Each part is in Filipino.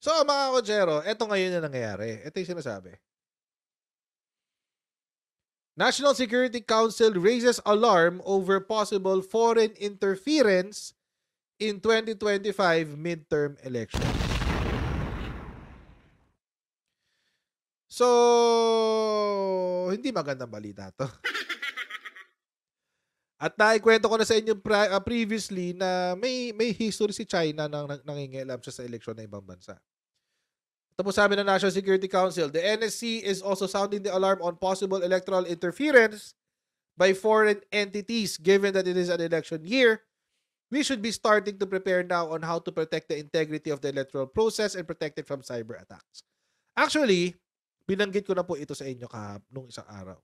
So, mga kotsero, eto ngayon na nangyayari. Ito yung sinasabi. National Security Council raises alarm over possible foreign interference in 2025 midterm elections. So, hindi magandang balita to. At naikwento ko na sa inyo previously na may history si China nang nangingialam siya sa eleksyon ng ibang bansa. Ito po sabi ng National Security Council, the NSC is also sounding the alarm on possible electoral interference by foreign entities. Given that it is an election year, we should be starting to prepare now on how to protect the integrity of the electoral process and protect it from cyber attacks. Actually, binanggit ko na po ito sa inyo nung isang araw.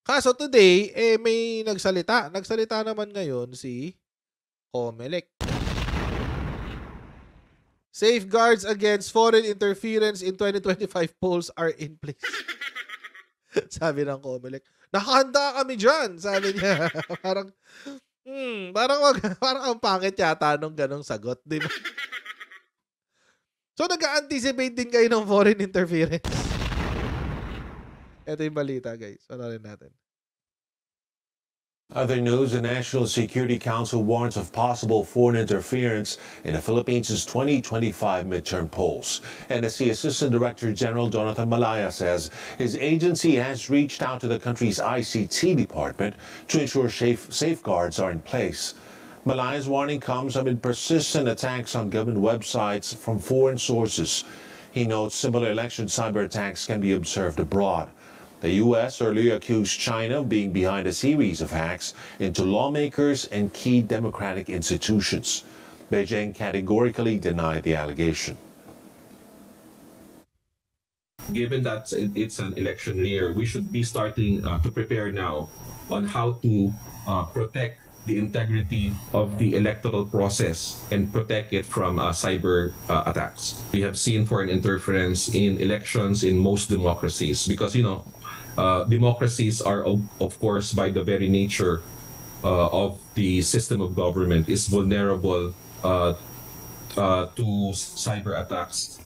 Kaso today, may nagsalita. Nagsalita naman ngayon si Comelec. Safeguards against foreign interference in 2025 polls are in place. Sabi ng Comelec. Nakahanda kami dyan, sabi niya. parang parang ang pangit yata nung ganong sagot, di ba? So, nag-anticipate din kayo ng foreign interference. Ito yung balita, guys. Panorin natin. Other news, the National Security Council warns of possible foreign interference in the Philippines' 2025 midterm polls. NSC Assistant Director General Jonathan Malaya says his agency has reached out to the country's ICT department to ensure safeguards are in place. Malaya's warning comes amid persistent attacks on government websites from foreign sources. He notes similar election cyber attacks can be observed abroad. The U.S. earlier accused China of being behind a series of hacks into lawmakers and key democratic institutions. Beijing categorically denied the allegation. Given that it's an election year, we should be starting to prepare now on how to protect the integrity of the electoral process and protect it from cyber attacks. We have seen foreign interference in elections in most democracies because, democracies are, of course, by the very nature of the system of government, is vulnerable to cyber attacks.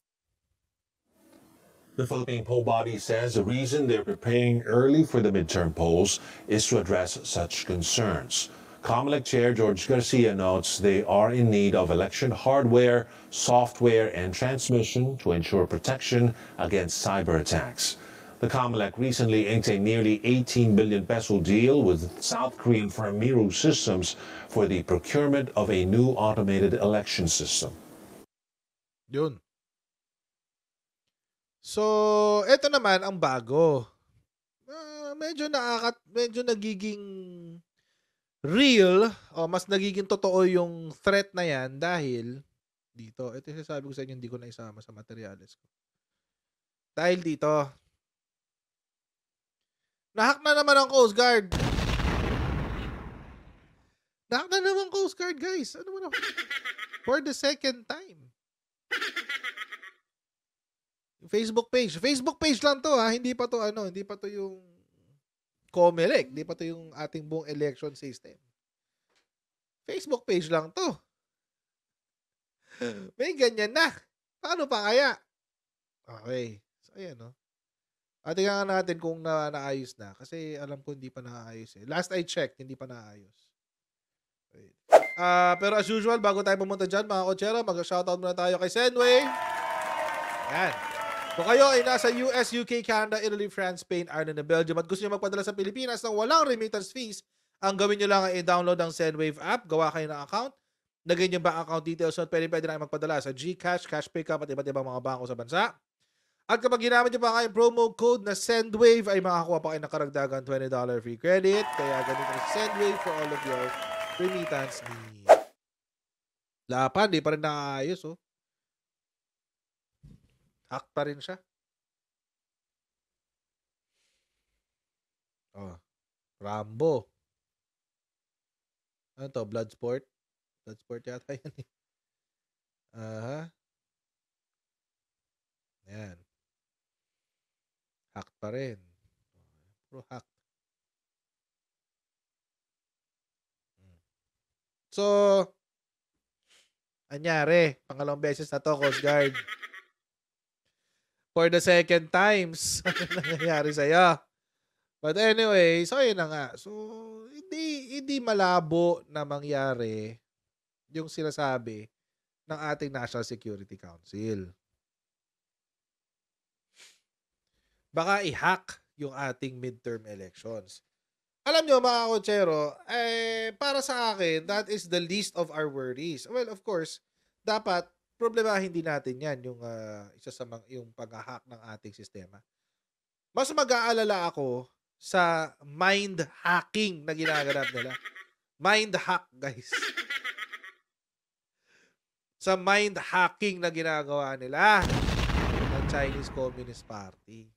The Philippine poll body says the reason they're preparing early for the midterm polls is to address such concerns. Comelec Chair George Garcia notes they are in need of election hardware, software, and transmission to ensure protection against cyber attacks. The Comelec recently inked a nearly 18 billion peso deal with South Korean firm Miru Systems for the procurement of a new automated election system. Yun. So, ito naman ang bago. Medyo nagiging real o mas nagiging totoo yung threat na yan dahil dito. Ito yung sabi ko sa inyo, hindi ko na isama sa materials ko. Dahil dito, nahack na naman ang Coast Guard. Nahack na naman Coast Guard, guys. Ano mo na? For the second time. Facebook page. Facebook page lang to ha. Hindi pa to yung Comelec. Hindi pa to yung ating buong election system. Facebook page lang to. May ganyan na. Paano pa kaya? Okay. So, ayan no. At tingnan natin kung naayos na. Kasi alam ko hindi pa naayos eh. Last I checked, hindi pa naayos. Wait. Pero as usual, bago tayo pumunta dyan, mga kotsero, mag-shoutout muna tayo kay Sendway. Ayan. Kung kayo ay nasa US, UK, Canada, Italy, France, Spain, Ireland, and Belgium at gusto nyo magpadala sa Pilipinas ng walang remittance fees, ang gawin nyo lang ay i-download ang Sendwave app, gawa kayo ng account, lagay nyo ba account details at pwede na magpadala sa GCash, Cash Pickup at iba't ibang mga bangko sa bansa. At kapag ginamit nyo pa kayong promo code na Sendwave ay makakuha pa kayo ng karagdagan $20 free credit. Kaya ganito na Sendwave for all of your remittance needs. Lapan, di pa rin nakaayos oh. Hack pa rin siya. Oh. Rambo. Ano to? Bloodsport? Bloodsport yata yan eh. Ayan. Hack pa rin. Puro hack. So, Anyari, pangalawang beses na to, Coast Guard. For the second times, ano nangyayari sa'yo? But anyway, so yun na nga. So, hindi malabo na mangyari yung sinasabi ng ating National Security Council. Baka i-hack yung ating midterm elections. Alam nyo, mga kotsero, para sa akin, that is the least of our worries. Well, of course, dapat problemahin din natin yan, yung isa sa yung pag-hack ng ating sistema. Mas mag-aalala ako sa mind hacking na ginaganap nila. Mind hack, guys. Sa mind hacking na ginagawa nila ng Chinese Communist Party.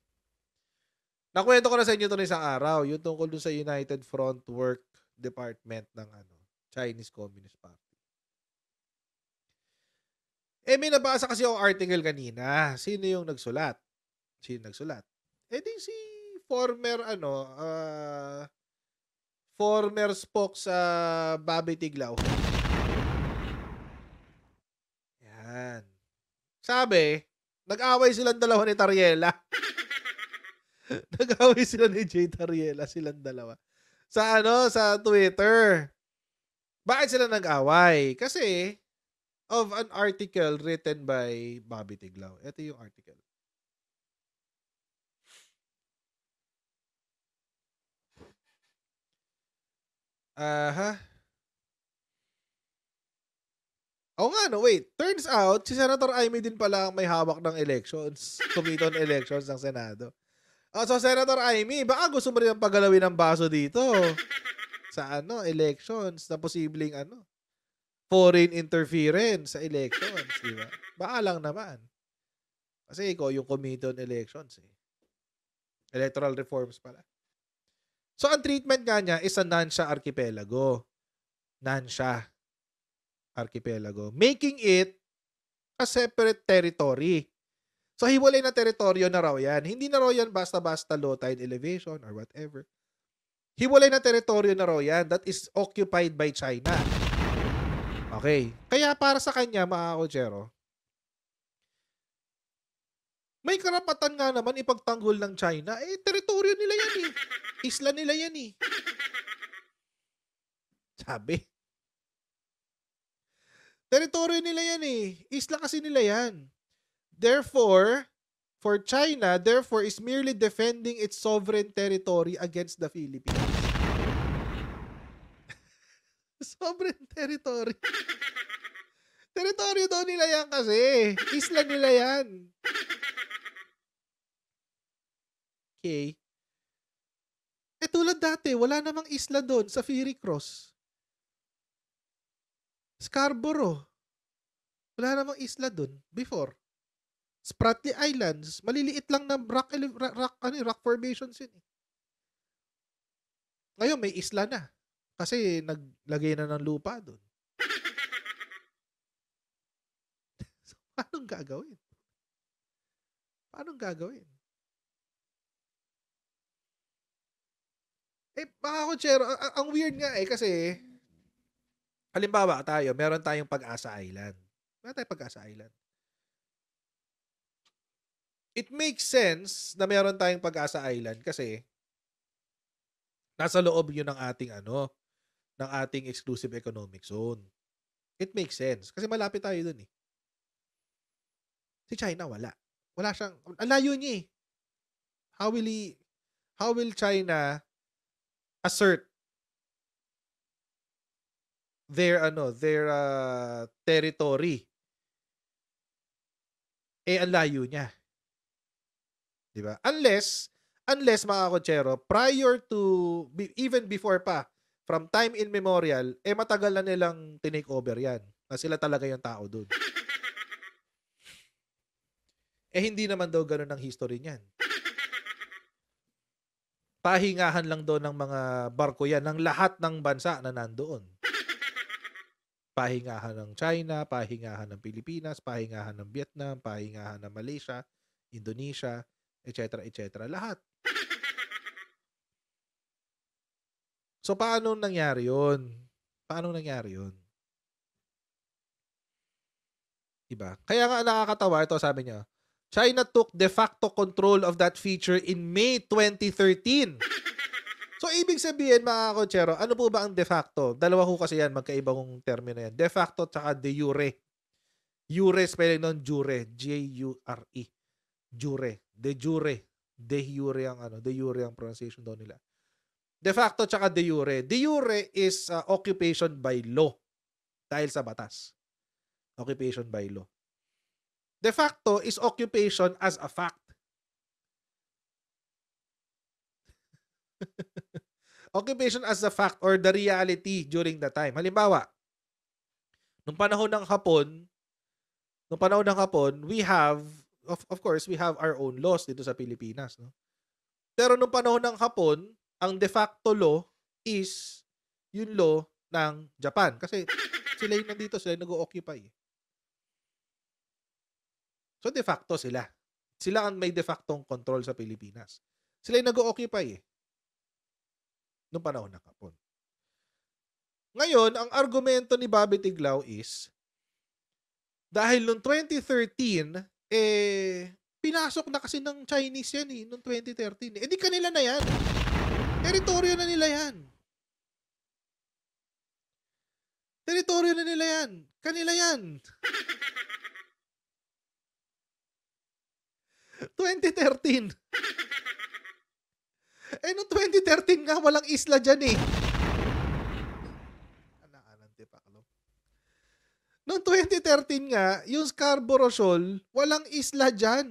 Nakwento ko na sa inyo ito na isang araw, yung tungkol dun sa United Front Work Department ng Chinese Communist Party. May nabasa kasi yung article kanina. Sino yung nagsulat? Di si former spokes sa Bobby Tiglao. Yan. Sabi, nag-away silang dalawa ni Tariela. Nag-away sila ni Jay Tariela, silang dalawa. Sa Twitter. Bakit sila nag-away? Kasi of an article written by Bobby Tiglao. Ito yung article. Wait. Turns out, si Senator Amy din pala ang may hawak ng elections. Committee on Elections ng Senado. So Senator Amy, baka gusto mo rin ang paggalawin ng baso dito sa elections na posibleng foreign interference sa elections, di ba? Baka lang naman. Kasi ikaw yung Committee on Elections Electoral reforms pala. So ang treatment nga niya is a Nansha Archipelago. Making it a separate territory. So, hiwalay na teritoryo na raw yan. Hindi na raw yan basta-basta low tide elevation or whatever. Hiwalay na teritoryo na raw yan that is occupied by China. Okay. Kaya para sa kanya, mga kotsero, may karapatan nga naman ipagtanggol ng China. Teritoryo nila yan Isla nila yan Sabi. Teritoryo nila yan Isla kasi nila yan. Therefore, for China, is merely defending its sovereign territory against the Philippines. Sovereign territory. Teritoryo daw nila yan kasi. Isla nila yan. Okay. Tulad dati, wala namang isla doon sa Fiery Cross. Scarborough. Wala namang isla doon before. Spratly Islands, maliliit lang na rock formations yun Ngayon may isla na kasi naglagay na ng lupa doon. So, paano gagawin? Baka kotsero, ang weird nga kasi halimbawa meron tayong Pag-asa Island. It makes sense na meron tayong Pag-asa Island kasi nasa loob yun ng ating ng ating exclusive economic zone. It makes sense kasi malapit tayo dun Si China wala. Wala siyang, ang layo niya How will China assert their territory? Ang layo niya. Diba? Unless mga kotsero, prior to, even before pa, from time immemorial, matagal na nilang tinake over yan. Na sila talaga yung tao doon. Hindi naman daw ganun ang history niyan. Pahingahan lang daw ng mga barko yan, ng lahat ng bansa na nandoon. Pahingahan ng China, pahingahan ng Pilipinas, pahingahan ng Vietnam, pahingahan ng Malaysia, Indonesia, etc. Lahat. So, paano nangyari yun? Diba? Kaya nga nakakatawa, ito sabi niya, China took de facto control of that feature in May 2013. So, ibig sabihin, mga kotsero, ano po ba ang de facto? Dalawa ko kasi yan, magkaibang termino yan. De facto tsaka de jure. Jure, spelling nun, jure. J-U-R-E. Jure. De jure. De jure ang de jure ang pronunciation daw nila. De facto tsaka de jure. De jure is occupation by law. Dahil sa batas. Occupation by law. De facto is occupation as a fact. Occupation as a fact or the reality during the time. Halimbawa, nung panahon ng Hapon, we have, of course, we have our own laws dito sa Pilipinas. No? Pero nung panahon ng Hapon, ang de facto law is yung law ng Japan. Kasi sila yung nandito, sila yung nag-occupy. So, de facto sila. Sila ang may de factong control sa Pilipinas. Sila yung nag-occupy nung panahon ng Hapon. Ngayon, ang argumento ni Bobby Tiglao is, dahil noong 2013, pinasok na kasi ng Chinese yan noong 2013. Di kanila na yan. Teritoryo na nila yan. Teritoryo na nila yan. Kanila yan. 2013. Noong 2013 nga, walang isla dyan Noong 2013 nga, yung Scarborough Shoal, walang isla dyan.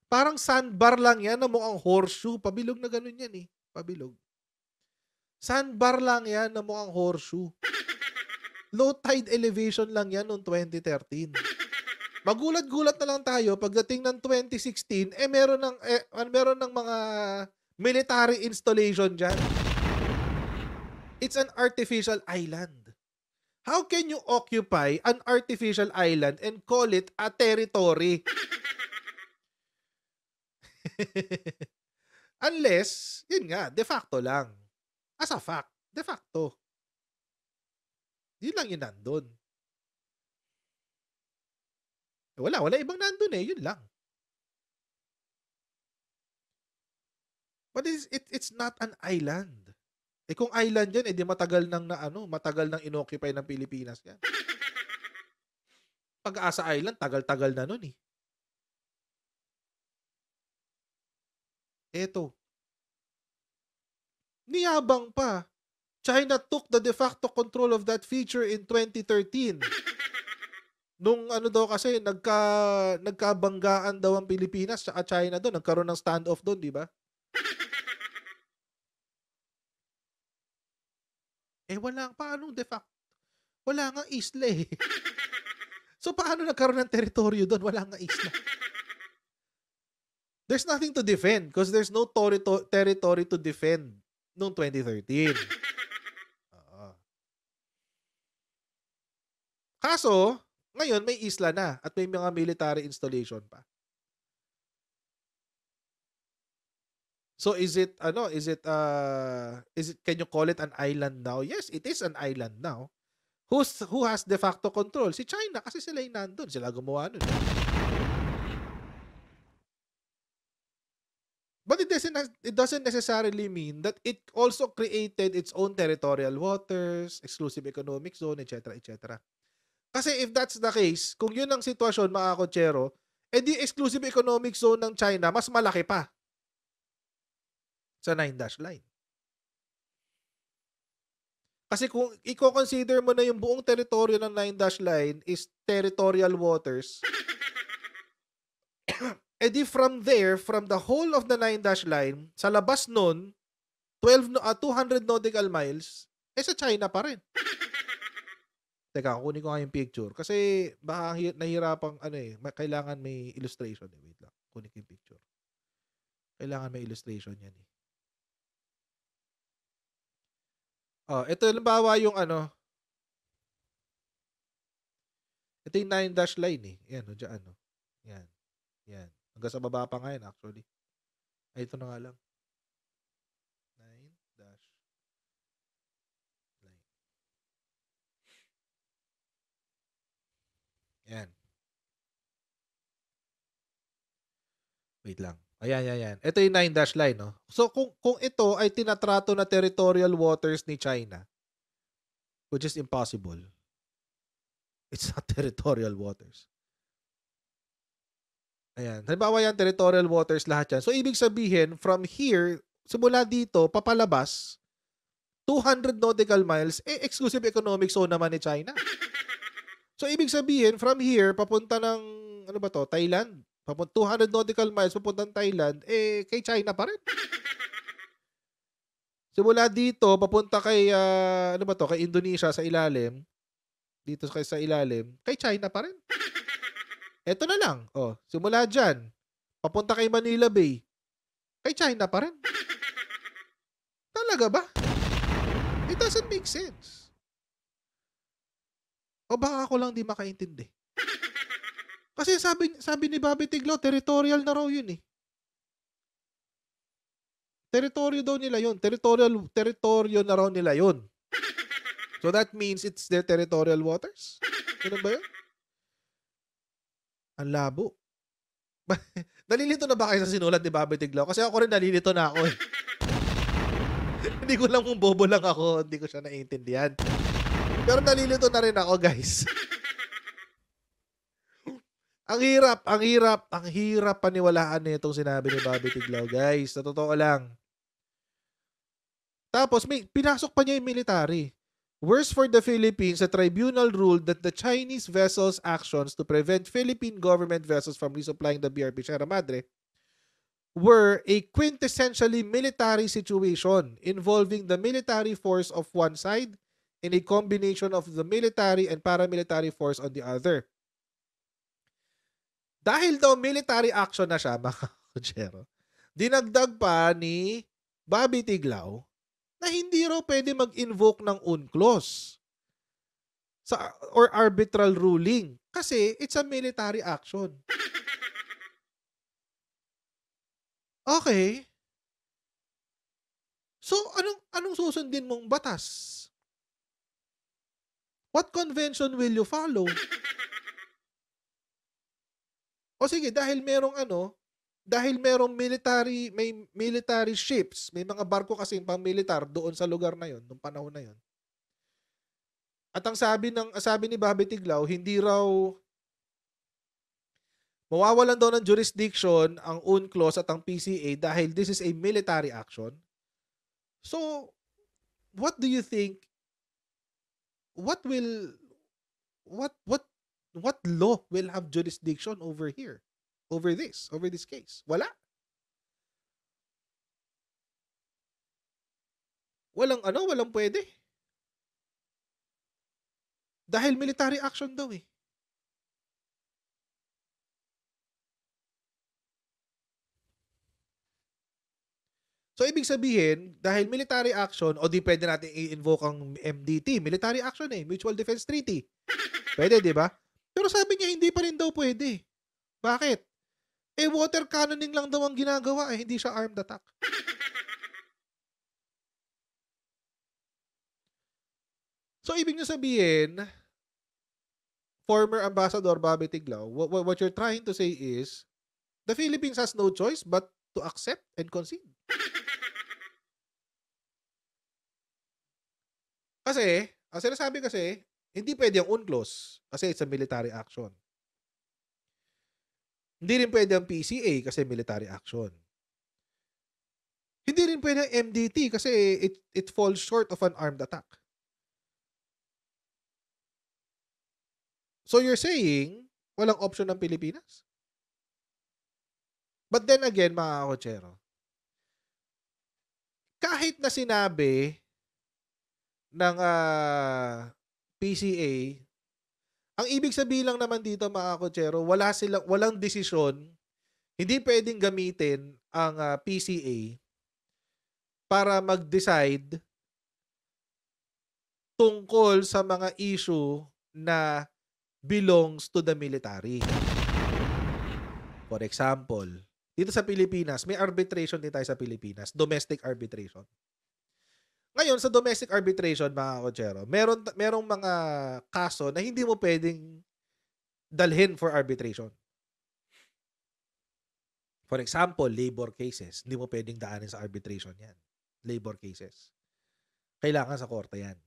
Parang sandbar lang yan na mukhang horseshoe. Pabilog na ganun yan Pabilog. Sandbar lang yan na mukhang horseshoe. Low tide elevation lang yan noong 2013. Magulat-gulat na lang tayo pagdating ng 2016, meron ng mga military installation dyan. It's an artificial island. How can you occupy an artificial island and call it a territory? Unless, yun nga, de facto lang. As a fact, de facto. Yun lang yun nandun. Wala ibang nandun yun lang. But it's not an island. Kung island yan, di matagal nang matagal nang inoccupy ng Pilipinas yan. Pag-asa Island, tagal-tagal na nun Eto. Niyabang pa. China took the de facto control of that feature in 2013. Nung daw kasi, nagkabanggaan daw ang Pilipinas at China doon. Nagkaroon ng standoff doon, di ba? Wala. Paano de facto? Wala nga isla So, paano nagkaroon ng teritoryo doon? Wala nga isla. There's nothing to defend because there's no territory to defend noong 2013. Kaso, ngayon may isla na at may mga military installation pa. So can you call it an island now? Yes, it is an island now. Who has de facto control? Si China kasi sila yung nandun. Sila gumawa nun. But it doesn't necessarily mean that it also created its own territorial waters, exclusive economic zone, etc., etc. Kasi if that's the case, kung yun ang sitwasyon, mga kotsero, di exclusive economic zone ng China, mas malaki pa sa 9-dash line. Kasi kung i-consider mo na yung buong teritoryo ng 9-dash line is territorial waters, di from there, from the whole of the 9-dash line, sa labas nun, 200 nautical miles, sa China pa rin. Teka, kunin ko nga yung picture. Kasi baka nahirapang, kailangan may illustration. Wait lang, kunin ko yung picture. Kailangan may illustration yan ito halimbawa yung ito yung 9-dash line Yan, dyan, Yan. Hanggang sa baba pa ngayon, actually. Ito na nga lang. 9-dash line. Ayan. Wait lang. Ayan. Ito yung 9 dash line, no? So, kung ito ay tinatrato na territorial waters ni China, which is impossible, it's not territorial waters. Ayan. Halimbawa yan, territorial waters lahat yan. So, ibig sabihin, from here, simula dito, papalabas, 200 nautical miles, exclusive economic zone naman ni China. So, ibig sabihin, from here, papunta ng, Thailand. 200 nautical miles, papuntang Thailand, kay China pa rin. Simula dito, papunta kay, kay Indonesia sa ilalim, dito sa ilalim, kay China pa rin. Eto na lang. Simula dyan, papunta kay Manila Bay, kay China pa rin. Talaga ba? It doesn't make sense. O baka ako lang di makaintindi. Kasi sabi ni Bobby Tiglao, territorial na raw yun eh. Territoryo daw nila yun. Territoryo na raw nila yun. So that means it's their territorial waters? Ano ba yun? Ang labo. Nalilito na ba kayo sa sinulat ni Bobby Tiglao? Kasi ako rin nalilito na ako eh. Hindi ko lang kung bobo lang ako, hindi ko siya naiintindihan. Pero nalilito na rin ako, guys. Ang hirap paniwalaan nitong sinabi ni Bobby Tiglao, guys. Sa totoo lang. Tapos, pinasok pa niya yung military. Worse for the Philippines, the tribunal ruled that the Chinese vessels' actions to prevent Philippine government vessels from resupplying the BRP Sierra Madre were a quintessentially military situation involving the military force of one side and a combination of the military and paramilitary force on the other. Dahil daw military action na siya, mga kutsero, dinagdag pa ni Bobby Tiglao na hindi raw pwede mag-invoke ng UNCLOS or arbitral ruling kasi it's a military action. Okay. So, anong susundin mong batas? What convention will you follow? O sige, dahil merong may military ships, may mga barko kasing pang-militar doon sa lugar na yon, nung panahon na yon. At ang sabi ni Bobby Tiglao, hindi raw mawawalan daw ng jurisdiction ang UNCLOS at ang PCA dahil this is a military action. So, what do you think? What law will have jurisdiction over here? Over this case? Wala. Walang pwede. Dahil military action daw eh. So, ibig sabihin, dahil military action, o di pwede natin i-invoke ang MDT. Military action eh. Mutual Defense Treaty. Pwede, di ba? Pero sabi niya, hindi pa rin daw pwede. Bakit? Water cannoning lang daw ang ginagawa eh. Hindi siya armed attack. So, ibig niyo sabihin, former Ambassador Bobby Tiglao, what you're trying to say is, the Philippines has no choice but to accept and concede. Kasi, ang sinasabi kasi, hindi pwede ang UNCLOS kasi it's a military action. Hindi rin pwede ang PCA kasi military action. Hindi rin pwede ang MDT kasi it falls short of an armed attack. So you're saying, walang option ng Pilipinas? But then again, mga kotsero, kahit na sinabi ng PCA, ang ibig sabihin lang naman dito mga kotsero, walang desisyon, hindi pwedeng gamitin ang PCA para mag-decide tungkol sa mga issue na belongs to the military. For example, dito sa Pilipinas, may arbitration din tayo sa Pilipinas, domestic arbitration. Ngayon, sa domestic arbitration, mga kotsero, merong mga kaso na hindi mo pwedeng dalhin for arbitration. For example, labor cases. Hindi mo pwedeng daanin sa arbitration yan. Labor cases. Kailangan sa korte yan.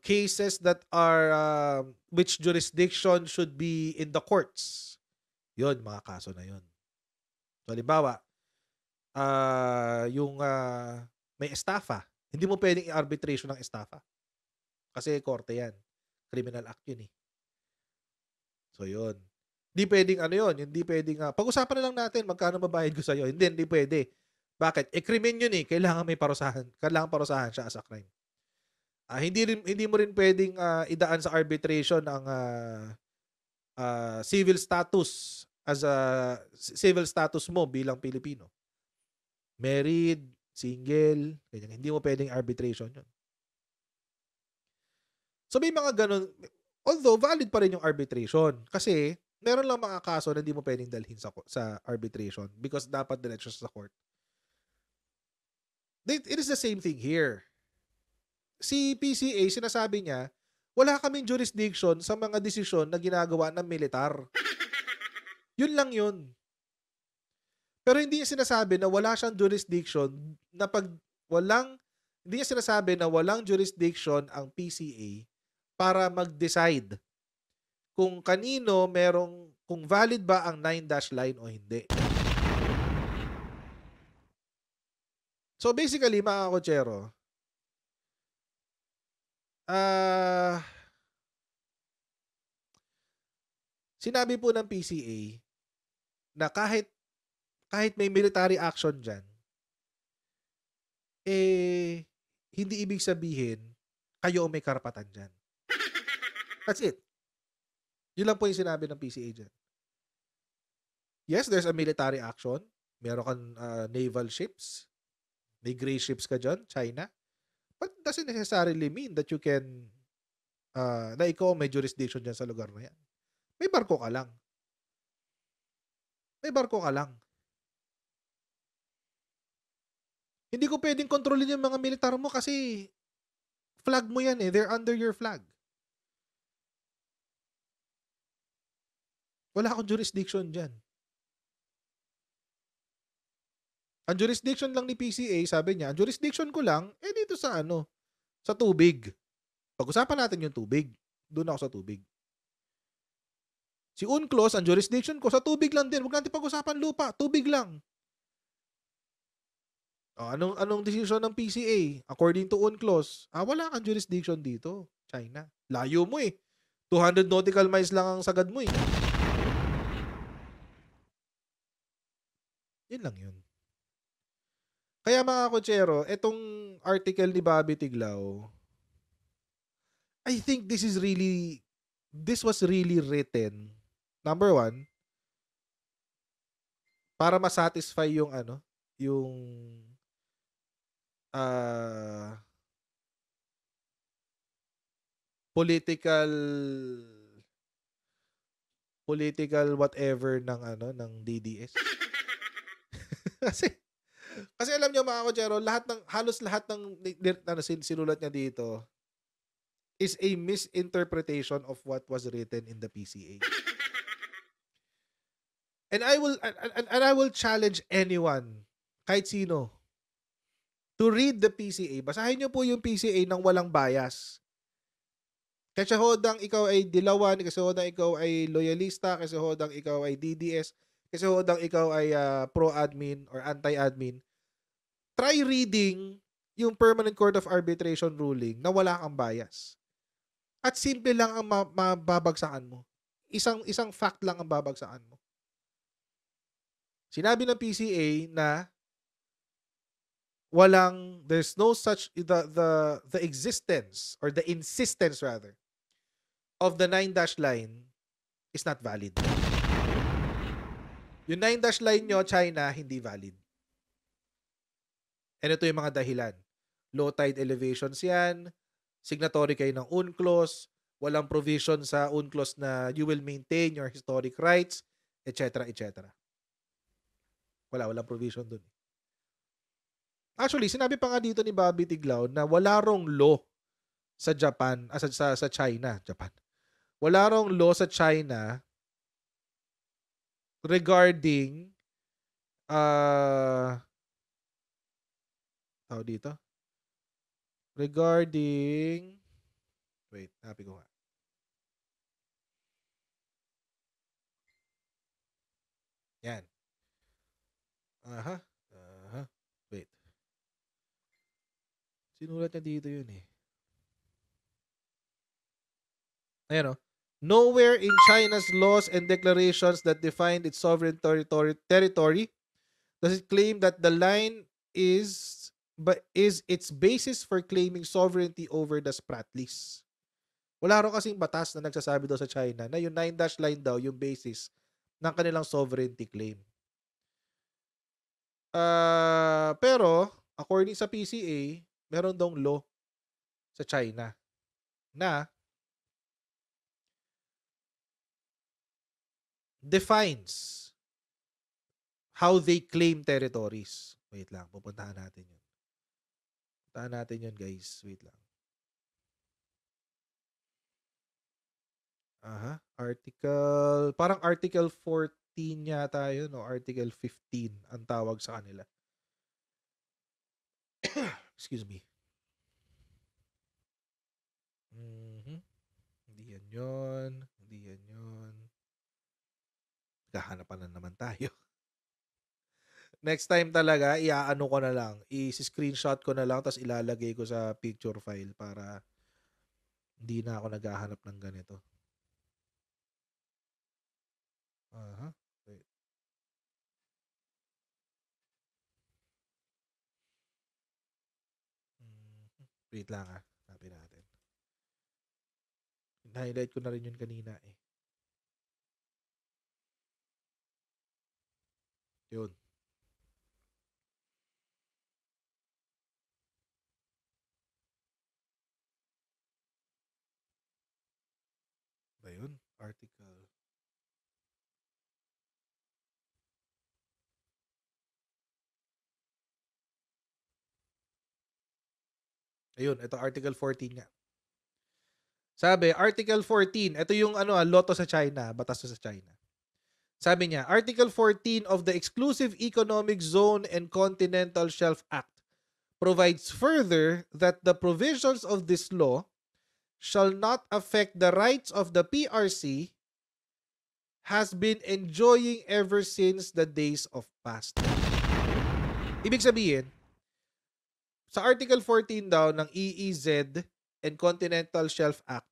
Cases that are, which jurisdiction should be in the courts. Yun, mga kaso na yun. So, halimbawa, may estafa. Hindi mo pwedeng i-arbitration ng estafa. Kasi korte yan. Criminal act yun eh. So, yun. Hindi pwedeng hindi pwedeng, pag-usapan na lang natin magkano mabayad ko sa'yo. Hindi pwede. Bakit? Krimen yun eh. Kailangan may parusahan. Kailangan parusahan siya as a crime. Hindi mo rin pwedeng idaan sa arbitration ang civil status civil status mo bilang Pilipino. Married, single, ganyan. Hindi mo pwedeng arbitration yun. So may mga ganun, although valid pa rin yung arbitration kasi meron lang mga kaso na hindi mo pwedeng dalhin sa arbitration because dapat diretso sa court. It is the same thing here. Si PCA, sinasabi niya, wala kaming jurisdiction sa mga desisyon na ginagawa ng militar. Yun lang yun. Pero hindi niya sinasabi na wala siyang jurisdiction na hindi niya sinasabi na walang jurisdiction ang PCA para mag-decide kung kung valid ba ang 9-dash line o hindi. So basically, mga kotsero, sinabi po ng PCA na kahit may military action dyan, hindi ibig sabihin kayo may karapatan dyan. That's it. Yun lang po yung sinabi ng PCA dyan. Yes, there's a military action. Meron kang naval ships. May gray ships ka dyan, China. But doesn't necessarily mean that you can na ikaw may jurisdiction dyan sa lugar na yan. May barko ka lang. Hindi ko pwedeng kontrolin yung mga militar mo kasi flag mo yan eh. They're under your flag. Wala akong jurisdiction dyan. Ang jurisdiction lang ni PCA, sabi niya, ang jurisdiction ko lang, dito sa sa tubig. Pag-usapan natin yung tubig. Doon ako sa tubig. Si UNCLOS, ang jurisdiction ko, sa tubig lang din. Huwag natin pag-usapan lupa. Tubig lang. Anong decision ng PCA? According to UNCLOS, wala kang jurisdiction dito, China. Layo mo eh. 200 nautical miles lang ang sagad mo eh. Yun lang yun. Kaya mga kotsero, etong article ni Bobby Tiglao, I think this was really written, number one, para masatisfy yung political whatever ng DDS. Kasi alam niyo mga kotsero, halos lahat ng sinulat niya dito is a misinterpretation of what was written in the PCA. And I will challenge anyone, kahit sino, to read the PCA. Basahin niyo po yung PCA ng walang bias. Kasi hodang ikaw ay dilawan, kasi hodang ikaw ay loyalista, kasi hodang ikaw ay DDS, kasi hodang ikaw ay pro-admin or anti-admin, try reading yung Permanent Court of Arbitration ruling na wala kang bias. At simple lang ang mababagsakan mo. Isang fact lang ang babagsakan mo. Sinabi ng PCA na there's no such, the existence, or the insistence rather, of the 9-dash line is not valid. Yung 9-dash line nyo, China, hindi valid. And ito yung mga dahilan. Low tide elevations yan, signatory kayo ng UNCLOS, walang provision sa UNCLOS na you will maintain your historic rights, etc. etc. Walang provision dun. Actually, sinabi pa nga dito ni Bobby Tiglao na wala rong law sa Japan, sa China. wala raw law sa China regarding tawag dito? Regarding wait, happy ko nga. Yan. Wait. Sinulat niya dito yun eh. Ayan o. Nowhere in China's laws and declarations that define its sovereign territory does it claim that the line is its basis for claiming sovereignty over the Spratlys. Wala raw kasing batas na nagsasabi daw sa China na yung 9-dash line daw yung basis ng kanilang sovereignty claim. Pero according sa PCA, meron daw law sa China na defines how they claim territories. Wait lang, pupuntahan natin yun. Puntahan natin yun, guys. Wait lang. Parang Article 14 yata yun o Article 15 ang tawag sa kanila. Excuse me. Hindi yan yun. Kahanapan na naman tayo. Next time talaga, iaano ko na lang. I-screenshot ko na lang tapos ilalagay ko sa picture file para hindi na ako naghahanap ng ganito. Wait. Wait lang ha. Hanapin natin. Highlight ko na rin yun kanina eh. Yun. Ba yun? Article. Ayun, ito Article 14 nga. Sabi, Article 14, ito yung loto sa China, batas sa China. Sabi niya, Article 14 of the Exclusive Economic Zone and Continental Shelf Act provides further that the provisions of this law shall not affect the rights of the PRC has been enjoying ever since the days of past. Ibig sabihin, sa Article 14 daw ng EEZ and Continental Shelf Act,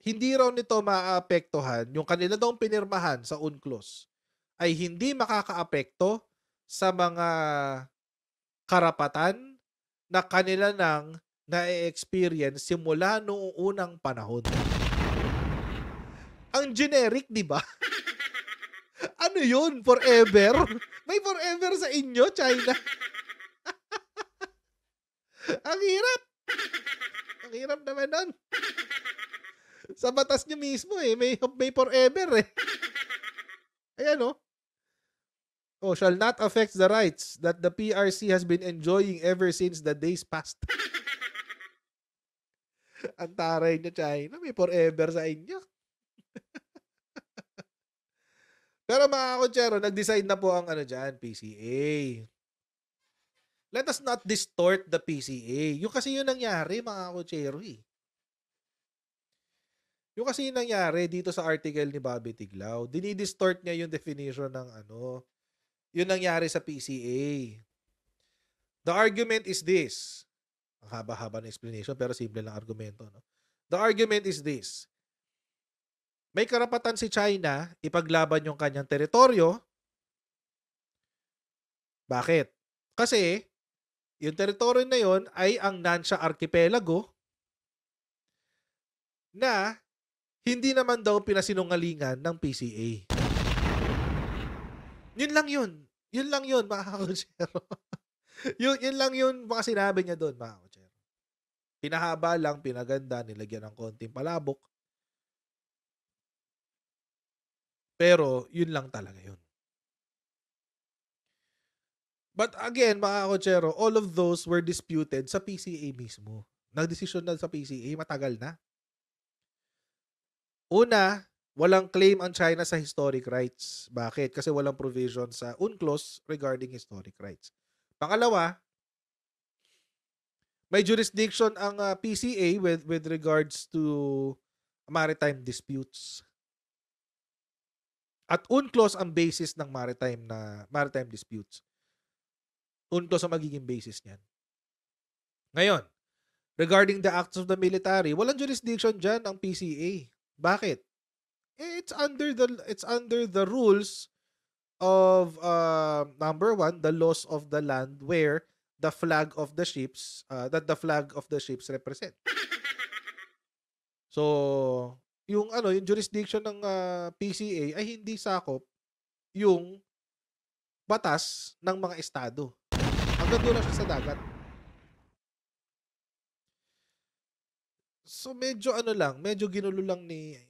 hindi raw nito maaapektuhan, yung kanila daw pinirmahan sa UNCLOS ay hindi makakaapekto sa mga karapatan na kanila nang na-experience simula noong unang panahon. Ang generic, di ba? Ano yun? Forever? May forever sa inyo, China? Ang hirap. Ang hirap naman nun. Sa batas niyo mismo may forever eh. Ayan shall not affect the rights that the PRC has been enjoying ever since the days past. Ang taray niya, China. May forever sa inyo. Pero mga kotsero, nag-decide na po ang PCA. Let us not distort the PCA. Yung kasi yun nangyari, mga kotsero Yung kasi nangyari dito sa article ni Bobby Tiglao, dinidistort niya yung definition ng yung nangyari sa PCA. The argument is this. Ang haba-haba ng explanation pero simple lang argumento. The argument is this. May karapatan si China ipaglaban yung kanyang teritoryo. Bakit? Kasi yung teritoryo na yon ay ang Nansha Archipelago na hindi naman daw pinasinungalingan ng PCA. Yun lang yun. Yun lang yun, mga kakutsero. yun lang yun, mga sinabi niya doon, mga kakutsero. Pinahaba lang, pinaganda, nilagyan ng konting palabok. Pero, yun lang talaga yun. But again, mga kakutsero, all of those were disputed sa PCA mismo. Nagdesisyon na sa PCA, matagal na. Una, walang claim ang China sa historic rights. Bakit? Kasi walang provision sa UNCLOS regarding historic rights. Pangalawa, may jurisdiction ang PCA with regards to maritime disputes. At UNCLOS ang basis ng maritime disputes. UNCLOS ang magiging basis niyan. Ngayon, regarding the acts of the military, walang jurisdiction diyan ang PCA. Bakit? It's under the rules of number one, the laws of the land where the flag of the ships represent. So, yung jurisdiction ng PCA ay hindi sakop yung batas ng mga estado. Hanggang doon lang siya sa dagat. So, medyo ginulo lang ni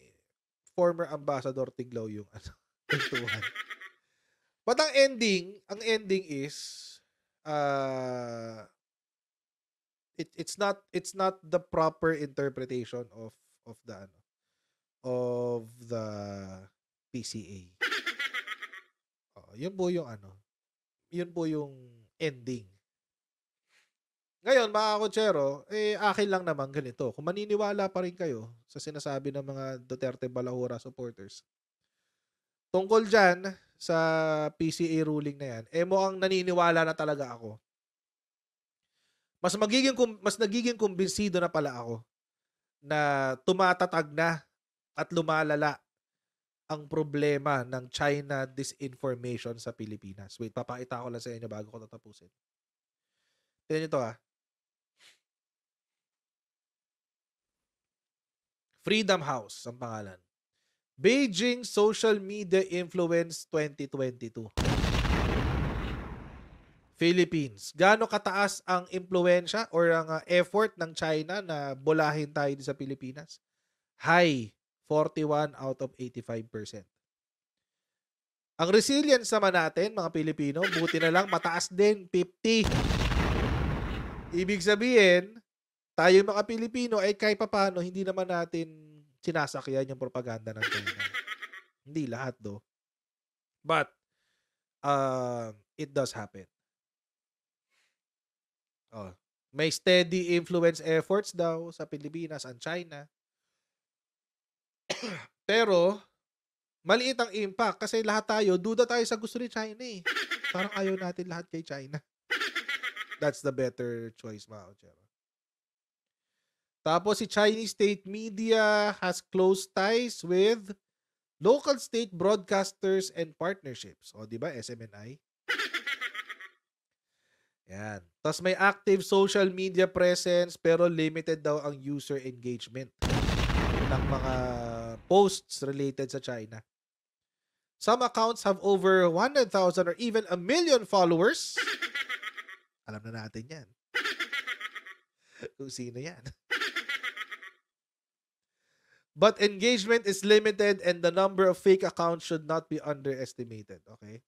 former Ambassador Tiglao yung kwentuhan. But ang ending is it's not the proper interpretation of the PCA. Yun po yung ending. Ngayon, mga kotsero, akin lang naman ganito. Kung maniniwala pa rin kayo sa sinasabi ng mga Duterte Balahura supporters, tungkol dyan sa PCA ruling na yan, mukhang naniniwala na talaga ako. Mas nagiging kumbinsido na pala ako na tumatatag na at lumalala ang problema ng China disinformation sa Pilipinas. Wait, papakita ko lang sa inyo bago ko tatapusin. Tignan nyo to Freedom House ang pangalan. Beijing Social Media Influence 2022. Philippines. Gaano kataas ang impluwensya or ang effort ng China na bulahin tayo sa Pilipinas? High. 41 out of 85%. Ang resilience naman natin, mga Pilipino, buti na lang mataas din, 50. Ibig sabihin, tayo mga Pilipino ay kahit papaano hindi naman natin sinasakyan yung propaganda ng China. Hindi lahat do. But it does happen. May steady influence efforts daw sa Pilipinas ang China. Pero maliit ang impact kasi lahat tayo, duda tayo sa gusto ni China eh. Parang ayaw natin lahat kay China. That's the better choice, mga kotsero. Tapos si Chinese state media has close ties with local state broadcasters and partnerships. O, di ba? SMNI. Yan. Tapos may active social media presence pero limited daw ang user engagement ng mga posts related sa China. Some accounts have over 100,000 or even 1 million followers. Alam na natin yan. Kung sino yan. But engagement is limited and the number of fake accounts should not be underestimated. Okay?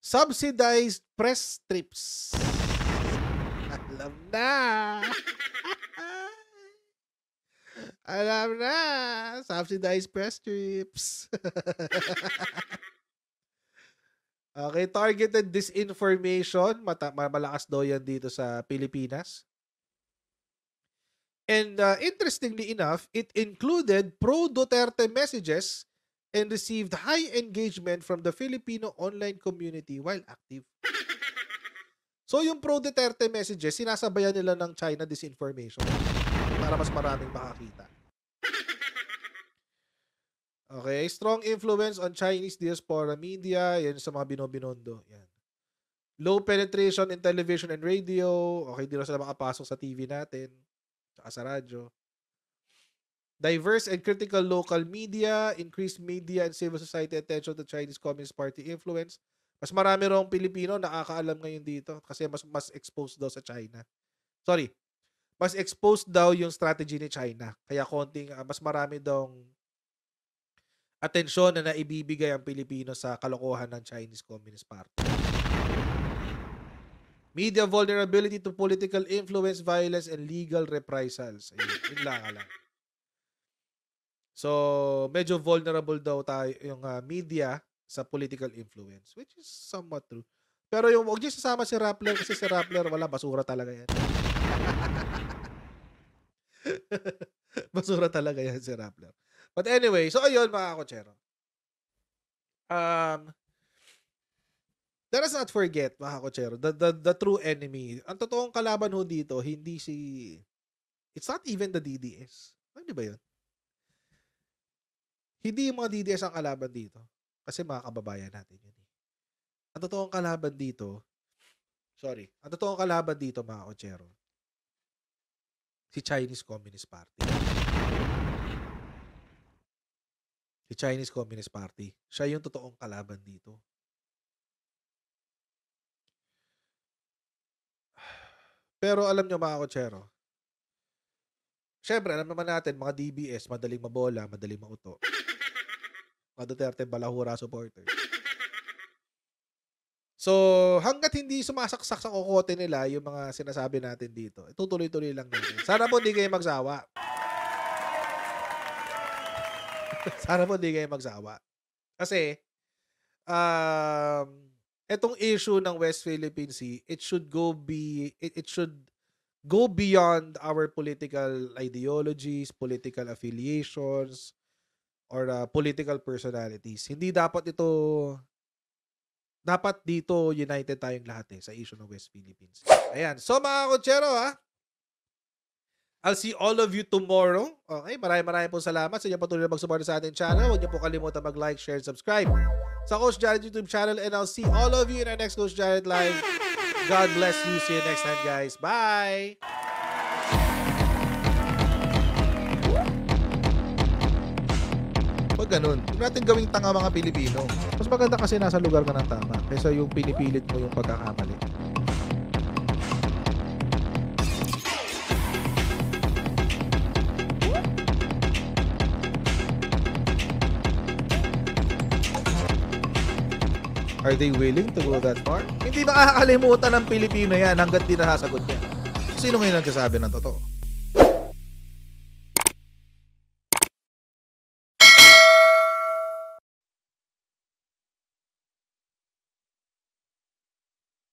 Subsidized press trips. Alam na. Alam na. Subsidized press trips. Okay, targeted disinformation. Malakas daw yan dito sa Pilipinas. And interestingly enough, it included pro-Duterte messages and received high engagement from the Filipino online community while active. So yung pro-Duterte messages, sinasabayan nila ng China disinformation para mas maraming makakita. Okay, strong influence on Chinese diaspora media. Yan sa mga binobinondo. Yan. Low penetration in television and radio. Okay, di na sila makapasok sa TV natin. Tsaka sa radyo. Diverse and critical local media. Increased media and civil society attention to Chinese Communist Party influence. Mas marami raw Pilipino nakakaalam ngayon dito kasi mas exposed daw sa China. Sorry. Mas exposed daw yung strategy ni China. Kaya mas marami daw atensyon na naibibigay ang Pilipino sa kalokohan ng Chinese Communist Party. Media vulnerability to political influence, violence, and legal reprisals. Ayun, yun lang. So, medyo vulnerable daw tayo yung media sa political influence, which is somewhat true. Pero yung huwag niyo sasama si Rappler kasi si Rappler, wala, basura talaga yan. Basura talaga yan si Rappler. But anyway, so ayun mga kotsero. Let us not forget, mga kotsero, the true enemy. Ang totoong kalaban ho dito, hindi it's not even the DDS. Ano ba yun? Hindi yung mga DDS ang kalaban dito. Kasi mga kababayan natin yun. Ang totoong kalaban dito, mga kotsero, si Chinese Communist Party. Si Chinese Communist Party. Siya yung totoong kalaban dito. Pero alam nyo mga kotsero, syempre alam naman natin mga DBS, madaling mabola, madaling mauto. Mga Duterte Balahura supporters. So, hanggat hindi sumasaksak sa kokote nila yung mga sinasabi natin dito, tutuloy-tuloy lang natin. Sana po hindi kayo magsawa. Sana po hindi kayo magsawa. Kasi, etong issue ng West Philippine Sea, it should go beyond our political ideologies, political affiliations, or political personalities. Hindi dapat dito united tayong lahat sa issue ng West Philippines. Ayan. So mga kotsero I'll see all of you tomorrow. Okay, maraming po salamat sa inyo patuloy na mag-support sa ating channel. Huwag niyo po kalimutan mag-like, share, subscribe sa Coach Jared YouTube channel, and I'll see all of you in our next Coach Jared Live. God bless you. See you next time, guys. Bye! Huwag ganun. Huwag natin gawing tanga mga Pilipino. Mas maganda kasi nasa lugar ka ng tama kaysa yung pinipilit mo yung pagkakamali. Are they willing to go that far? Hindi makakalimutan ng Pilipino yan hanggat di nasasagot niya. Sino ngayon nagsasabi ng totoo?